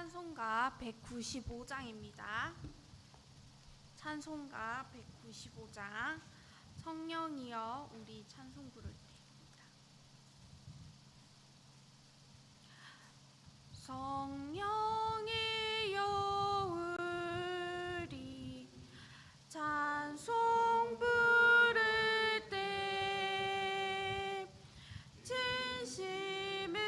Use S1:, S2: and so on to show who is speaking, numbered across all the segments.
S1: 찬송가 195장입니다. 찬송가 195장. 성령이여 우리 찬송 부를 때입니다. 성령이여 우리 찬송 부를 때 진심으로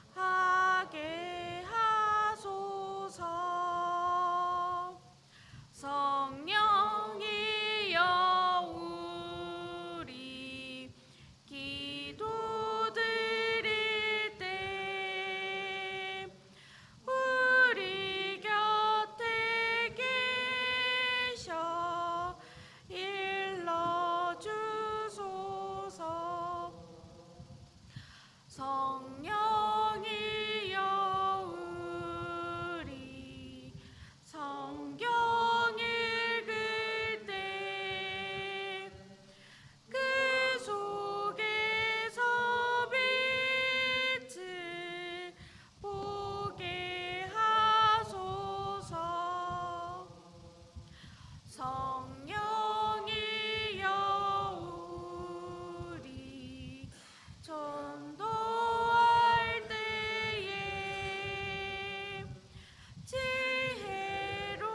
S1: 찬양하게 하소서. 성령이여 우리 기도드릴 때 우리 곁에 계셔 일러주소서. 성령이여 우리 성경 읽을 때 그 속에서 빛을 보게 하소서. 성령이여 우리 전도할 때에 지혜로운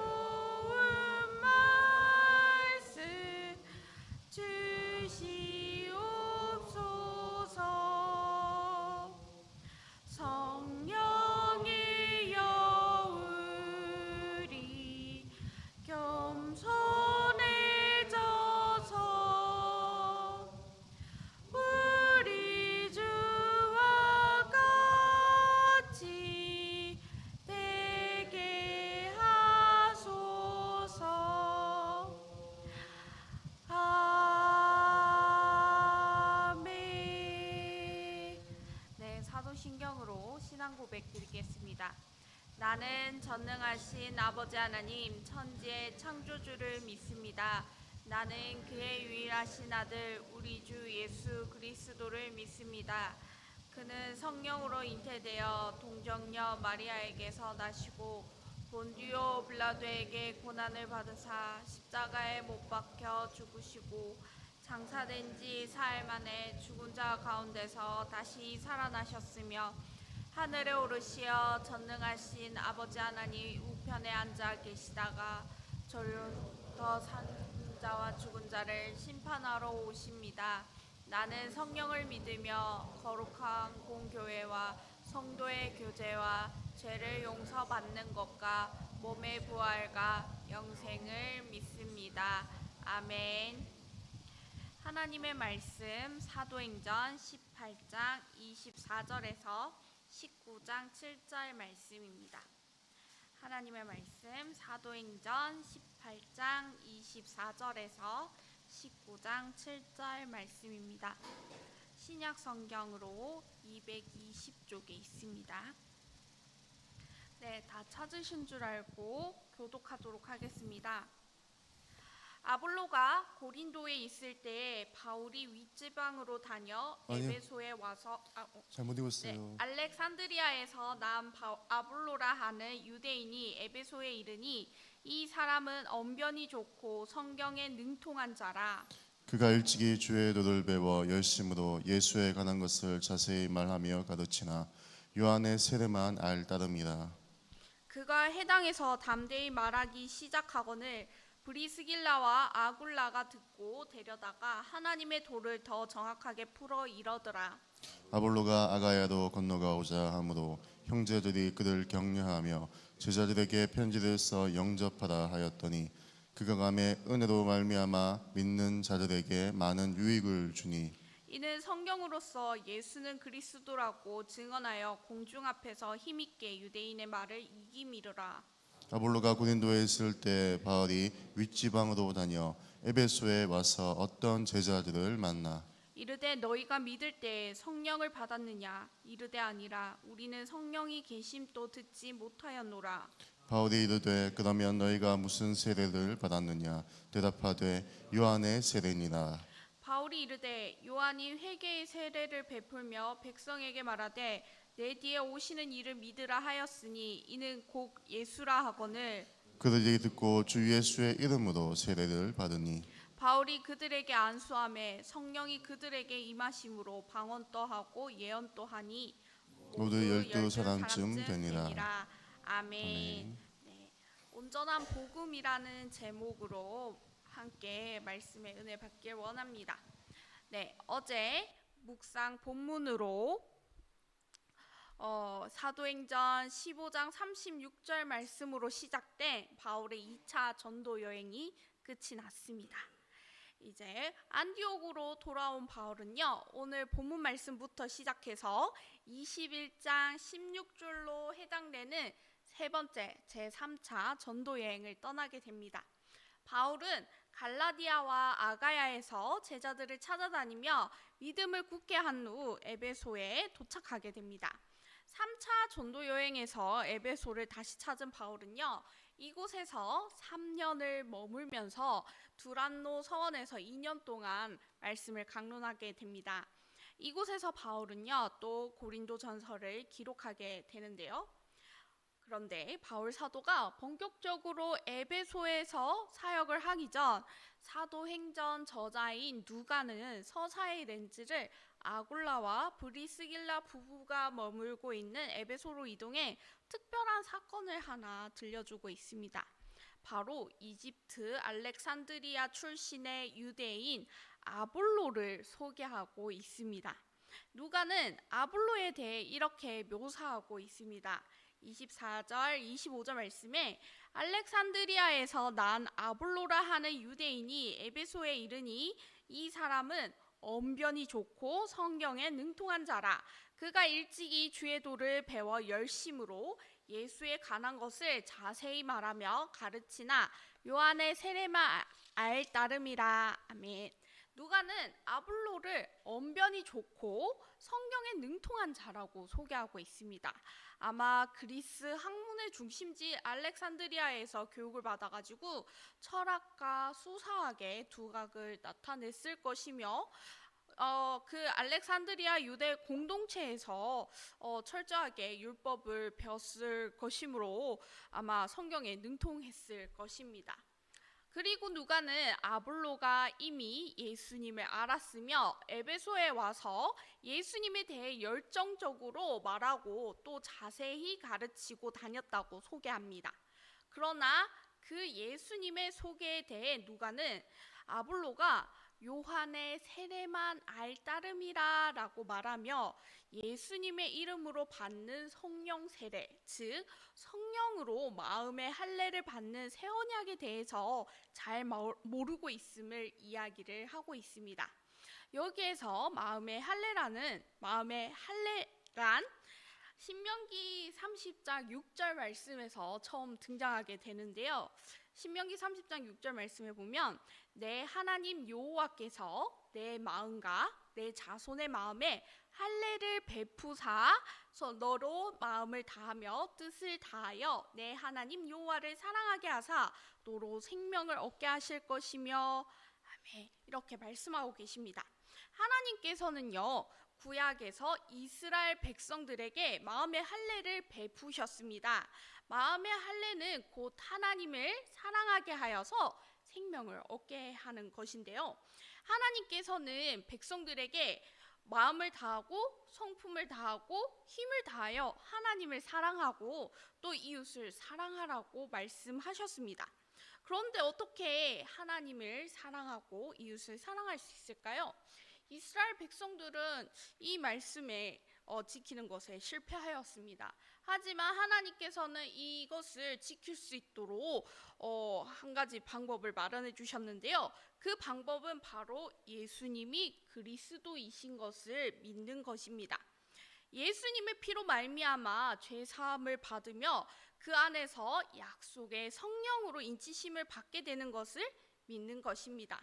S1: 말씀 주시옵소서. 성령이여 우리 겸손해져서 우리 주와 같이 되게 하소서. 아멘. 네, 사도신경으로 신앙 고백 드리겠습니다. 나는 전능하신 아버지 하나님 천지의 창조주를 믿습니다. 나는 그의 유일하신 아들 우리 주 예수 그리스도를 믿습니다. 그는 성령으로 잉태되어 동정녀 마리아에게서 나시고 본디오 빌라도에게 고난을 받으사 십자가에 못 박혀 죽으시고 장사된 지 사흘 만에 죽은 자 가운데서 다시 살아나셨으며 하늘에 오르시어 전능하신 아버지 하나님 우편에 앉아 계시다가 저로부터 산 자와 죽은 자를 심판하러 오십니다. 나는 성령을 믿으며 거룩한 공교회와 성도의 교제와 죄를 용서받는 것과 몸의 부활과 영생을 믿습니다. 아멘. 하나님의 말씀 사도행전 18장 24절에서 19장 7절 말씀입니다. 하나님의 말씀 사도행전 18장 24절에서 19장 7절 말씀입니다. 신약 성경으로 220쪽에 있습니다. 네, 다 찾으신 줄 알고 교독하도록 하겠습니다. 아볼로가 고린도에 있을 때 바울이 윗지방으로 다녀 에베소에 와서
S2: 잘못 읽었어요.
S1: 네, 알렉산드리아에서 난 아볼로라 하는 유대인이 에베소에 이르니 이 사람은 언변이 좋고 성경에 능통한 자라.
S2: 그가 일찍이 주의 도를 배워 열심으로 예수에 관한 것을 자세히 말하며 가르치나 요한의 세례만 알 따름이라.
S1: 그가 해당에서 담대히 말하기 시작하거늘 브리스길라와 아굴라가 듣고 데려다가 하나님의 도를 더 정확하게 풀어 이러더라.
S2: 아볼로가 아가야로 건너가 오자 하므로 형제들이 그를 격려하며 제자들에게 편지를 써 영접하라 하였더니 그가 감에 은혜로 말미암아 믿는 자들에게 많은 유익을 주니
S1: 이는 성경으로서 예수는 그리스도라고 증언하여 공중 앞에서 힘있게 유대인의 말을 이기미르라.
S2: 아볼로가 고린도에 있을 때 바울이 윗지방으로 다녀 에베소에 와서 어떤 제자들을 만나
S1: 이르되 너희가 믿을 때 성령을 받았느냐? 이르되 아니라 우리는 성령이 계심도 듣지 못하였노라.
S2: 바울이 이르되 그러면 너희가 무슨 세례를 받았느냐? 대답하되 요한의 세례니라.
S1: 바울이 이르되 요한이 회개의 세례를 베풀며 백성에게 말하되 내 뒤에 오시는 이를 믿으라 하였으니 이는 곧 예수라 하거늘
S2: 그들이 듣고 주 예수의 이름으로 세례를 받으니
S1: 바울이 그들에게 안수하매 성령이 그들에게 임하심으로 방언도 하고 예언도 하니
S2: 모두 12사람쯤 되니라.
S1: 아멘. 네, 온전한 복음이라는 제목으로 함께 말씀의 은혜 받길 원합니다. 네, 어제 묵상 본문으로 사도행전 15장 36절 말씀으로 시작된 바울의 2차 전도 여행이 끝이 났습니다. 이제 안디옥으로 돌아온 바울은요, 오늘 본문 말씀부터 시작해서 21장 16절로 해당되는 세 번째 제3차 전도 여행을 떠나게 됩니다. 바울은 갈라디아와 아가야에서 제자들을 찾아다니며 믿음을 굳게 한 후 에베소에 도착하게 됩니다. 3차 전도 여행에서 에베소를 다시 찾은 바울은요, 이곳에서 3년을 머물면서 두란노 서원에서 2년 동안 말씀을 강론하게 됩니다. 이곳에서 바울은요, 또 고린도 전서를 기록하게 되는데요. 그런데 바울 사도가 본격적으로 에베소에서 사역을 하기 전 사도행전 저자인 누가는 서사의 렌즈를 아굴라와 브리스길라 부부가 머물고 있는 에베소로 이동해 특별한 사건을 하나 들려주고 있습니다. 바로 이집트 알렉산드리아 출신의 유대인 아볼로를 소개하고 있습니다. 누가는 아볼로에 대해 이렇게 묘사하고 있습니다. 24절, 25절 말씀에 알렉산드리아에서 난 아볼로라 하는 유대인이 에베소에 이르니 이 사람은 언변이 좋고 성경에 능통한 자라. 그가 일찍이 주의 도를 배워 열심으로 예수에 관한 것을 자세히 말하며 가르치나 요한의 세례만 알 따름이라. 아멘. 누가는 아볼로를 언변이 좋고 성경에 능통한 자라고 소개하고 있습니다. 아마 그리스 학문의 중심지 알렉산드리아에서 교육을 받아가지고 철학과 수사학의 두각을 나타냈을 것이며 그 알렉산드리아 유대 공동체에서 철저하게 율법을 배웠을 것이므로 아마 성경에 능통했을 것입니다. 그리고 누가는 아볼로가 이미 예수님을 알았으며 에베소에 와서 예수님에 대해 열정적으로 말하고 또 자세히 가르치고 다녔다고 소개합니다. 그러나 그 예수님의 소개에 대해 누가는 아볼로가 요한의 세례만 알 따름이라 라고 말하며 예수님의 이름으로 받는 성령 세례, 즉 성령으로 마음의 할례를 받는 새 언약에 대해서 잘 모르고 있음을 이야기를 하고 있습니다. 여기에서 마음의 할례란 신명기 30장 6절 말씀에서 처음 등장하게 되는데요. 신명기 30장 6절 말씀에 보면 내 하나님 여호와께서 내 마음과 내 자손의 마음에 할례를 베푸사 너로 마음을 다하며 뜻을 다하여 내 하나님 여호와를 사랑하게 하사 너로 생명을 얻게 하실 것이며 아멘. 이렇게 말씀하고 계십니다. 하나님께서는요, 구약에서 이스라엘 백성들에게 마음의 할례를 베푸셨습니다. 마음의 할례는 곧 하나님을 사랑하게 하여서 생명을 얻게 하는 것인데요. 하나님께서는 백성들에게 마음을 다하고 성품을 다하고 힘을 다하여 하나님을 사랑하고 또 이웃을 사랑하라고 말씀하셨습니다. 그런데 어떻게 하나님을 사랑하고 이웃을 사랑할 수 있을까요? 이스라엘 백성들은 이 말씀에 지키는 것에 실패하였습니다. 하지만 하나님께서는 이것을 지킬 수 있도록 한 가지 방법을 마련해 주셨는데요. 그 방법은 바로 예수님이 그리스도이신 것을 믿는 것입니다. 예수님의 피로 말미암아 죄 사함을 받으며 그 안에서 약속의 성령으로 인치심을 받게 되는 것을 믿는 것입니다.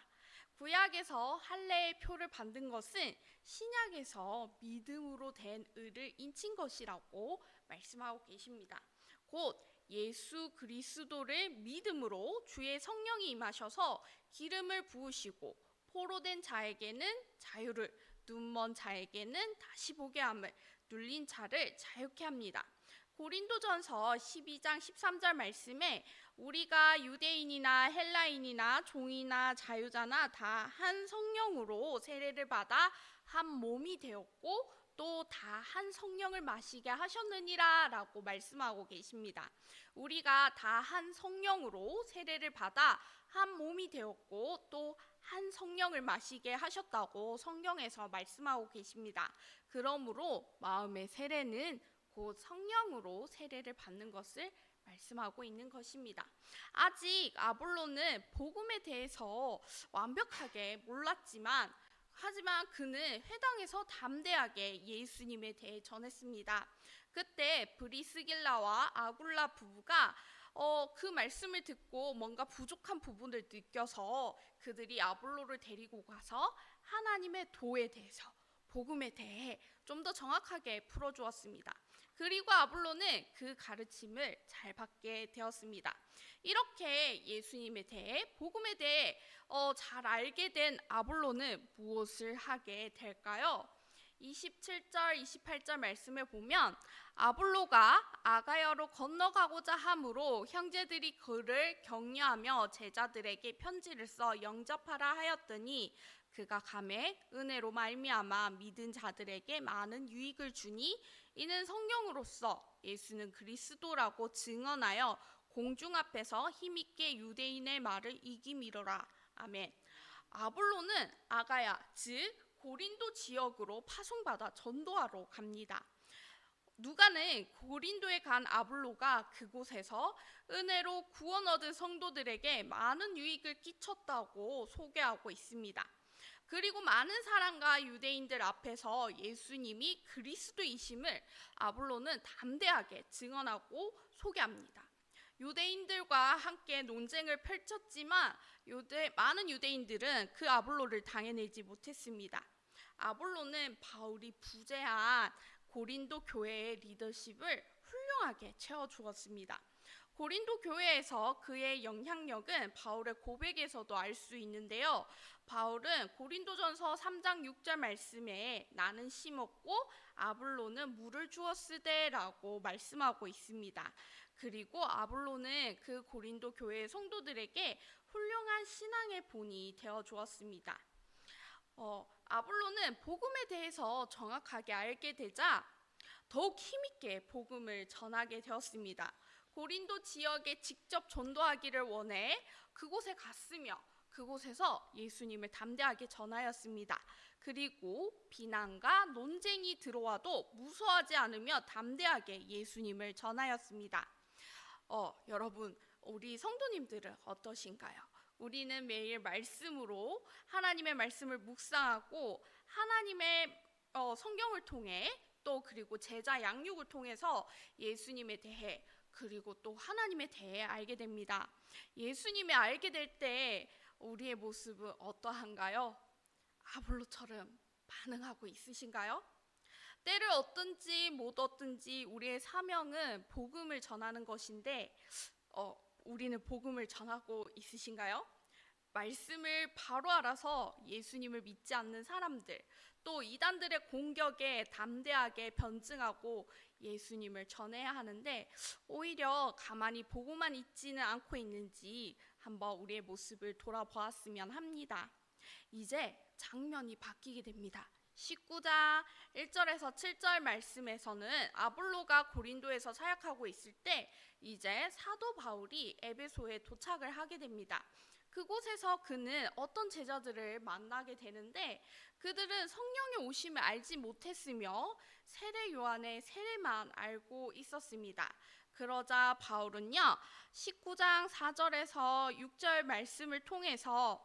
S1: 구약에서 할례의 표를 받는 것은 신약에서 믿음으로 된 의를 인친 것이라고 말씀하고 계십니다. 곧 예수 그리스도를 믿음으로 주의 성령이 임하셔서 기름을 부으시고 포로된 자에게는 자유를, 눈먼 자에게는 다시 보게 함을, 눌린 자를 자유케 합니다. 고린도전서 12장 13절 말씀에 우리가 유대인이나 헬라인이나 종이나 자유자나 다 한 성령으로 세례를 받아 한 몸이 되었고 또 다 한 성령을 마시게 하셨느니라 라고 말씀하고 계십니다. 우리가 다 한 성령으로 세례를 받아 한 몸이 되었고 또 한 성령을 마시게 하셨다고 성경에서 말씀하고 계십니다. 그러므로 마음의 세례는 곧 성령으로 세례를 받는 것을 말씀하고 있는 것입니다. 아직 아볼로는 복음에 대해서 완벽하게 몰랐지만 하지만 그는 회당에서 담대하게 예수님에 대해 전했습니다. 그때 브리스길라와 아굴라 부부가 그 말씀을 듣고 뭔가 부족한 부분을 느껴서 그들이 아볼로를 데리고 가서 하나님의 도에 대해서 복음에 대해 좀 더 정확하게 풀어주었습니다. 그리고 아볼로는 그 가르침을 잘 받게 되었습니다. 이렇게 예수님에 대해 복음에 대해 잘 알게 된 아볼로는 무엇을 하게 될까요? 27절 28절 말씀을 보면 아볼로가 아가야로 건너가고자 함으로 형제들이 그를 격려하며 제자들에게 편지를 써 영접하라 하였더니 그가 가매 은혜로 말미암아 믿은 자들에게 많은 유익을 주니 이는 성령으로서 예수는 그리스도라고 증언하여 공중 앞에서 힘있게 유대인의 말을 이기미로라. 아멘. 아볼로는 아가야 즉 고린도 지역으로 파송받아 전도하러 갑니다. 누가는 고린도에 간 아볼로가 그곳에서 은혜로 구원 얻은 성도들에게 많은 유익을 끼쳤다고 소개하고 있습니다. 그리고 많은 사람과 유대인들 앞에서 예수님이 그리스도이심을 아볼로는 담대하게 증언하고 소개합니다. 유대인들과 함께 논쟁을 펼쳤지만 많은 유대인들은 그 아볼로를 당해내지 못했습니다. 아볼로는 바울이 부재한 고린도 교회의 리더십을 훌륭하게 채워주었습니다. 고린도 교회에서 그의 영향력은 바울의 고백에서도 알 수 있는데요. 바울은 고린도전서 3장 6절 말씀에 나는 심었고 아볼로는 물을 주었으되라고 말씀하고 있습니다. 그리고 아볼로는 그 고린도 교회 성도들에게 훌륭한 신앙의 본이 되어 주었습니다. 아볼로는 복음에 대해서 정확하게 알게 되자 더욱 힘있게 복음을 전하게 되었습니다. 고린도 지역에 직접 전도하기를 원해 그곳에 갔으며 그곳에서 예수님을 담대하게 전하였습니다. 그리고 비난과 논쟁이 들어와도 무서워하지 않으며 담대하게 예수님을 전하였습니다. 여러분, 우리 성도님들은 어떠신가요? 우리는 매일 말씀으로 하나님의 말씀을 묵상하고 하나님의 성경을 통해 또 그리고 제자 양육을 통해서 예수님에 대해 그리고 또 하나님에 대해 알게 됩니다. 예수님을 알게 될 때 우리의 모습은 어떠한가요? 아볼로처럼 반응하고 있으신가요? 때를 얻든지 못 얻든지 우리의 사명은 복음을 전하는 것인데 우리는 복음을 전하고 있으신가요? 말씀을 바로 알아서 예수님을 믿지 않는 사람들, 또 이단들의 공격에 담대하게 변증하고 예수님을 전해야 하는데 오히려 가만히 보고만 있지는 않고 있는지 한번 우리의 모습을 돌아보았으면 합니다. 이제 장면이 바뀌게 됩니다. 19장 1절에서 7절 말씀에서는 아볼로가 고린도에서 사역하고 있을 때 이제 사도 바울이 에베소에 도착을 하게 됩니다. 그곳에서 그는 어떤 제자들을 만나게 되는데 그들은 성령의 오심을 알지 못했으며 세례 요한의 세례만 알고 있었습니다. 그러자 바울은요 19장 4절에서 6절 말씀을 통해서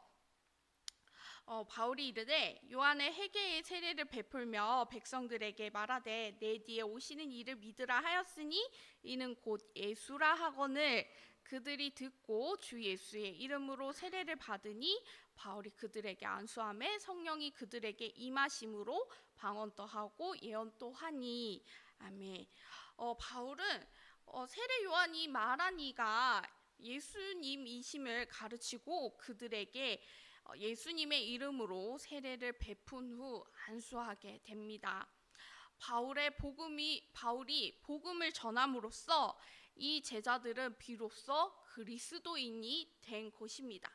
S1: 바울이 이르되 요한의 회개의 세례를 베풀며 백성들에게 말하되 내 뒤에 오시는 이를 믿으라 하였으니 이는 곧 예수라 하거늘 그들이 듣고 주 예수의 이름으로 세례를 받으니 바울이 그들에게 안수하매 성령이 그들에게 임하심으로 방언도 하고 예언도 하니 아멘. 바울은 세례 요한이 말한 이가 예수님이심을 가르치고 그들에게 예수님의 이름으로 세례를 베푼 후 안수하게 됩니다. 바울이 복음을 전함으로써 이 제자들은 비로소 그리스도인이 된 것입니다.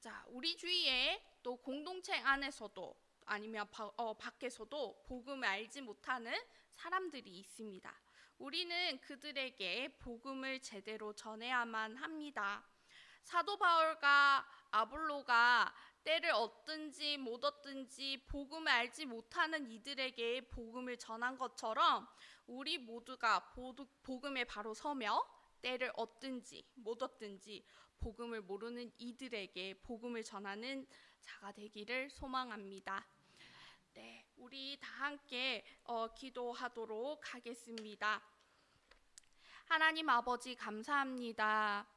S1: 자, 우리 주위에 또 공동체 안에서도 아니면 밖에서도 복음을 알지 못하는 사람들이 있습니다. 우리는 그들에게 복음을 제대로 전해야만 합니다. 사도 바울과 아볼로가 때를 얻든지 못 얻든지 복음을 알지 못하는 이들에게 복음을 전한 것처럼 우리 모두가 복음에 바로 서며 때를 얻든지 못 얻든지 복음을 모르는 이들에게 복음을 전하는 자가 되기를 소망합니다. 네, 우리 다 함께 기도하도록 하겠습니다. 하나님 아버지 감사합니다.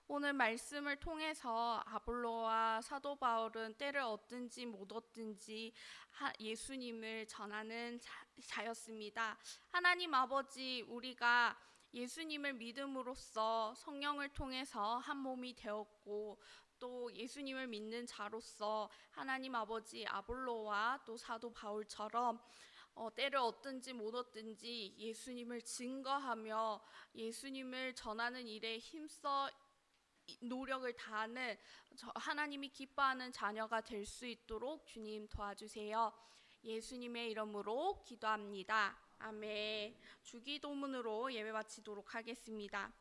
S1: 오늘 말씀을 통해서 아볼로와 사도 바울은 때를 얻든지 못 얻든지 예수님을 전하는 자였습니다. 하나님 아버지, 우리가 예수님을 믿음으로써 성령을 통해서 한 몸이 되었고 또 예수님을 믿는 자로서 하나님 아버지 아볼로와 또 사도 바울처럼 때를 얻든지 못 얻든지 예수님을 증거하며 예수님을 전하는 일에 힘써 노력을 다하는 하나님이 기뻐하는 자녀가 될 수 있도록 주님 도와주세요. 예수님의 이름으로 기도합니다. 아멘. 주기도문으로 예배 바치도록 하겠습니다.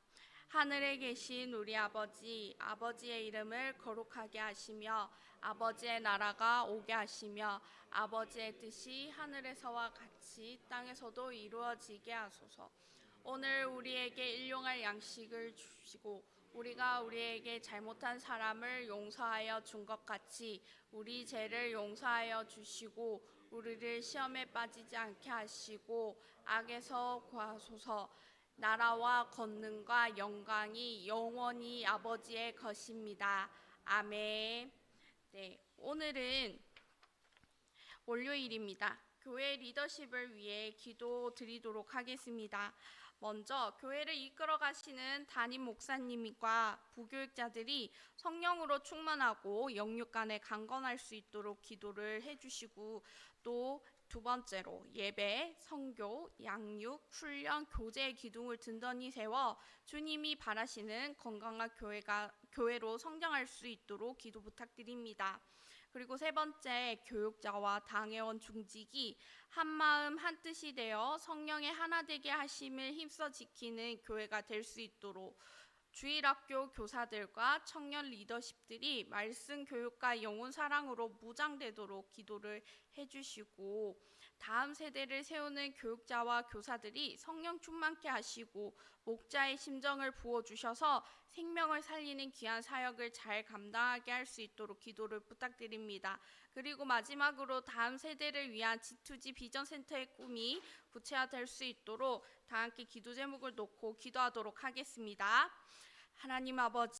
S1: 하늘에 계신 우리 아버지, 아버지의 이름을 거룩하게 하시며 아버지의 나라가 오게 하시며 아버지의 뜻이 하늘에서와 같이 땅에서도 이루어지게 하소서. 오늘 우리에게 일용할 양식을 주시고 우리가 우리에게 잘못한 사람을 용서하여 준 것 같이 우리 죄를 용서하여 주시고 우리를 시험에 빠지지 않게 하시고 악에서 구하소서. 나라와 권능과 영광이 영원히 아버지의 것입니다. 아멘. 네, 오늘은 월요일입니다. 교회 리더십을 위해 기도 드리도록 하겠습니다. 먼저 교회를 이끌어 가시는 담임 목사님과 부교육자들이 성령으로 충만하고 영육 간에 강건할 수 있도록 기도를 해주시고 또 두 번째로 예배, 선교, 양육, 훈련, 교제의 기둥을 든든히 세워 주님이 바라시는 건강한 교회로 성장할 수 있도록 기도 부탁드립니다. 그리고 세 번째, 교육자와 당회원 중직이 한마음 한뜻이 되어 성령의 하나 되게 하심을 힘써 지키는 교회가 될 수 있도록 주일학교 교사들과 청년 리더십들이 말씀 교육과 영혼 사랑으로 무장되도록 기도를 해주시고 다음 세대를 세우는 교육자와 교사들이 성령 충만케 하시고 목자의 심정을 부어주셔서 생명을 살리는 귀한 사역을 잘 감당하게 할 수 있도록 기도를 부탁드립니다. 그리고 마지막으로 다음 세대를 위한 G2G 비전센터의 꿈이 구체화될 수 있도록 다 함께 기도 제목을 놓고 기도하도록 하겠습니다. 하나님 아버지,